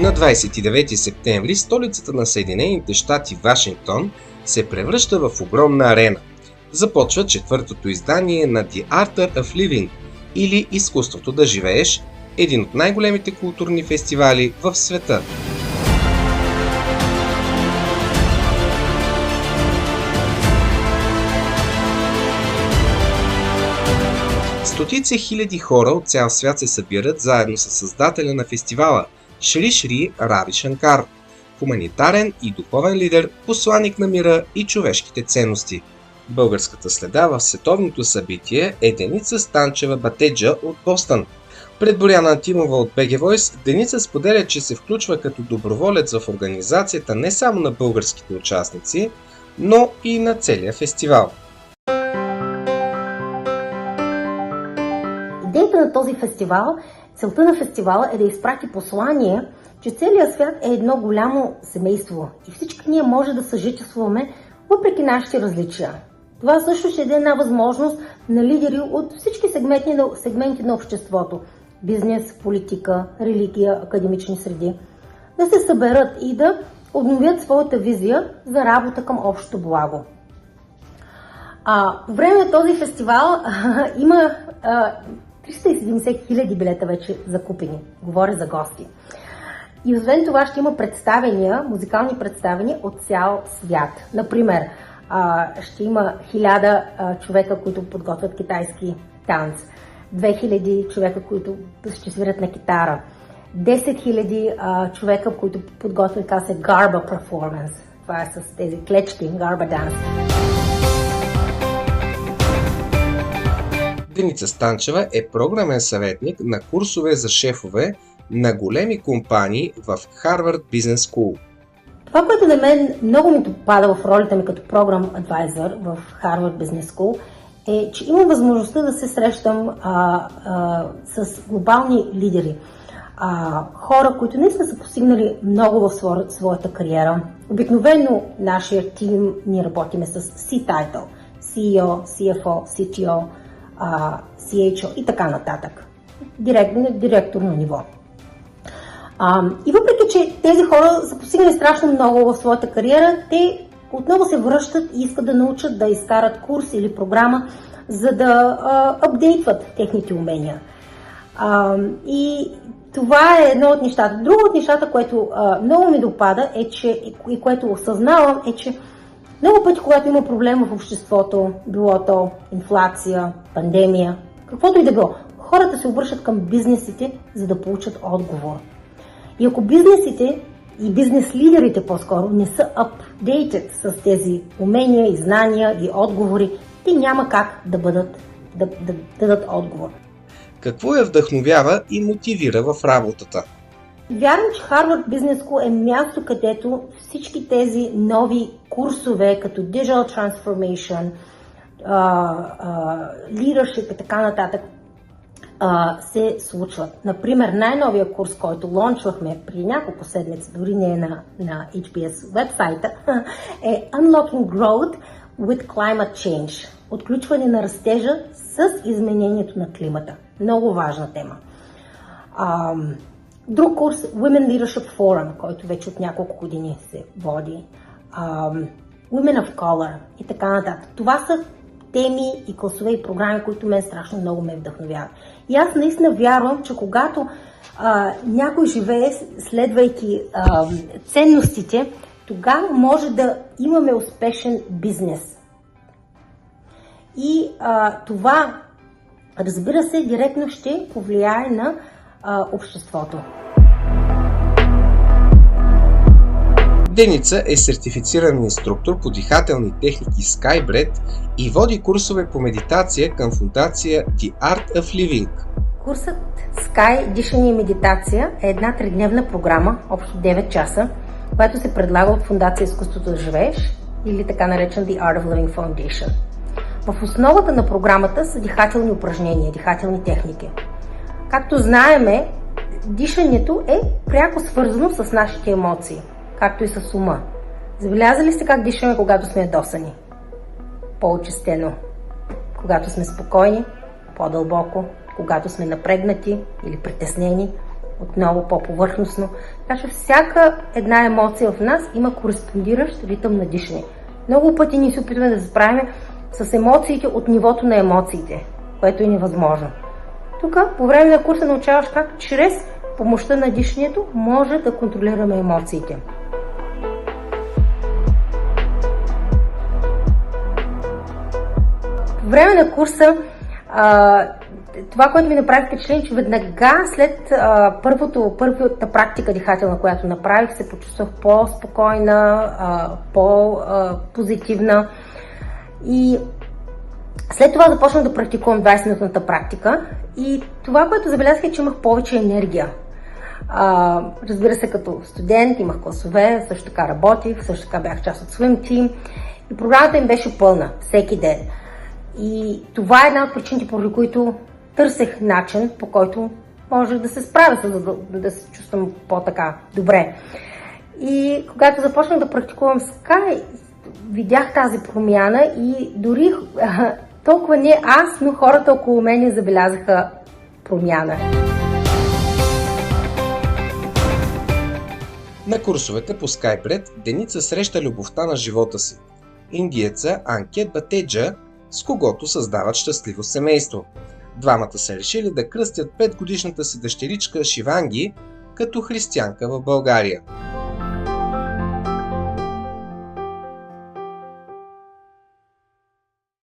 На 29 септември столицата на Съединените щати Вашингтон се превръща в огромна арена. Започва четвъртото издание на The Art of Living или Изкуството да живееш, един от най-големите културни фестивали в света. Стотици хиляди хора от цял свят се събират заедно с създателя на фестивала Шри Шри Рави Шанкар, хуманитарен и духовен лидер, посланик на мира и човешките ценности. Българската следа в световното събитие е Деница Станчева Батеджа от Бостън. Пред Боряна Антимова от BG Voice, Деница споделя, че се включва като доброволец в организацията не само на българските участници, но и на целия фестивал. Идеята на този фестивал, целта на фестивала е да изпрати послание, че целият свят е едно голямо семейство и всички ние може да съжителстваме въпреки нашите различия. Това също ще даде една възможност на лидери от всички сегменти на обществото – бизнес, политика, религия, академични среди, да се съберат и да обновят своята визия за работа към общото благо. По време на този фестивал има 370 хиляди билета вече закупени. Говоря за гости. И освен това ще има представения, музикални представения от цял свят. Например, ще има 1000 човека, които подготвят китайски танц, 2000 човека, които ще свирят на китара, 10 000 човека, които подготвят гарба перформанс. Това е с тези клечки, гарба данс. Деница Станчева е програмен съветник на курсове за шефове на големи компании в Harvard Business School. Това, което на мен много ми попада в ролята ми като програм адвайзър в Harvard Business School, е, че имам възможността да се срещам с глобални лидери. Хора, които наистина са постигнали много в своята кариера. Обикновено нашия тим ние работиме с C-title, CEO, CFO, CTO, CHO и така нататък. Директорно ниво. И въпреки, че тези хора са постигнали страшно много в своята кариера, те отново се връщат и искат да научат да изкарат курс или програма, за да апдейтват техните умения. И това е едно от нещата. Друго от нещата, което много ми допада и което осъзнавам, е, че много пъти, когато има проблем в обществото, било то инфлация, пандемия, каквото и да било, хората се обръщат към бизнесите, за да получат отговор. И ако бизнесите и бизнес лидерите по-скоро не са updated с тези умения и знания и отговори, те няма как да дадат отговор. Какво я вдъхновява и мотивира в работата? Вярвам, че Harvard Business School е място, където всички тези нови курсове, като Digital Transformation, Leadership и така нататък, се случват. Например, най-новия курс, който лончвахме при няколко седмици, дори не е на HBS вебсайта, е Unlocking Growth with Climate Change. Отключване на растежа с изменението на климата. Много важна тема. Друг курс, Women Leadership Forum, който вече от няколко години се води. Women of Color и така нататък. Това са теми и класове и програми, които мен страшно много ме вдъхновяват. И аз наистина вярвам, че когато някой живее следвайки ценностите, тогава може да имаме успешен бизнес. И това, разбира се, директно ще повлияе на обществото. Деница е сертифициран инструктор по дихателни техники SkyBreath и води курсове по медитация към фондация The Art of Living. Курсът Sky дишане и медитация е една 3-дневна програма, общо 9 часа, която се предлага от фондация Изкуството да живееш или така наречен The Art of Living Foundation. В основата на програмата са дихателни упражнения, дихателни техники. Както знаеме, дишането е пряко свързано с нашите емоции, както и с ума. Забелязали сте как дишаме, когато сме ядосани? По-очистено. Когато сме спокойни, по-дълбоко. Когато сме напрегнати или притеснени, отново по-повърхностно. Така че всяка една емоция в нас има кореспондиращ ритъм на дишане. Много пъти ние се опитваме да се справим с емоциите от нивото на емоциите, което е невъзможно. Тук по време на курса научаваш как чрез помощта на дишането може да контролираме емоциите. По време на курса това, което ми направи впечатление, че веднага след първата практика дихателна, която направих, се почувствах по-спокойна, по-позитивна и след това започнах да практикувам 20-минутната практика и това, което забелязах е, че имах повече енергия. Разбира се, като студент имах класове, също така работих, също така бях част от Swim Team и програмата им беше пълна всеки ден. И това е една от причините, поради които търсех начин, по който може да се справя, за да се чувствам по-така добре. И когато започнах да практикувам Sky, видях тази промяна и дори толкова не аз, но хората около мен забелязаха промяна. На курсовете по Skype Деница среща любовта на живота си – индиеца Анкет Батеджа, с когото създават щастливо семейство. Двамата са решили да кръстят 5-годишната си дъщеричка Шиванги като християнка в България.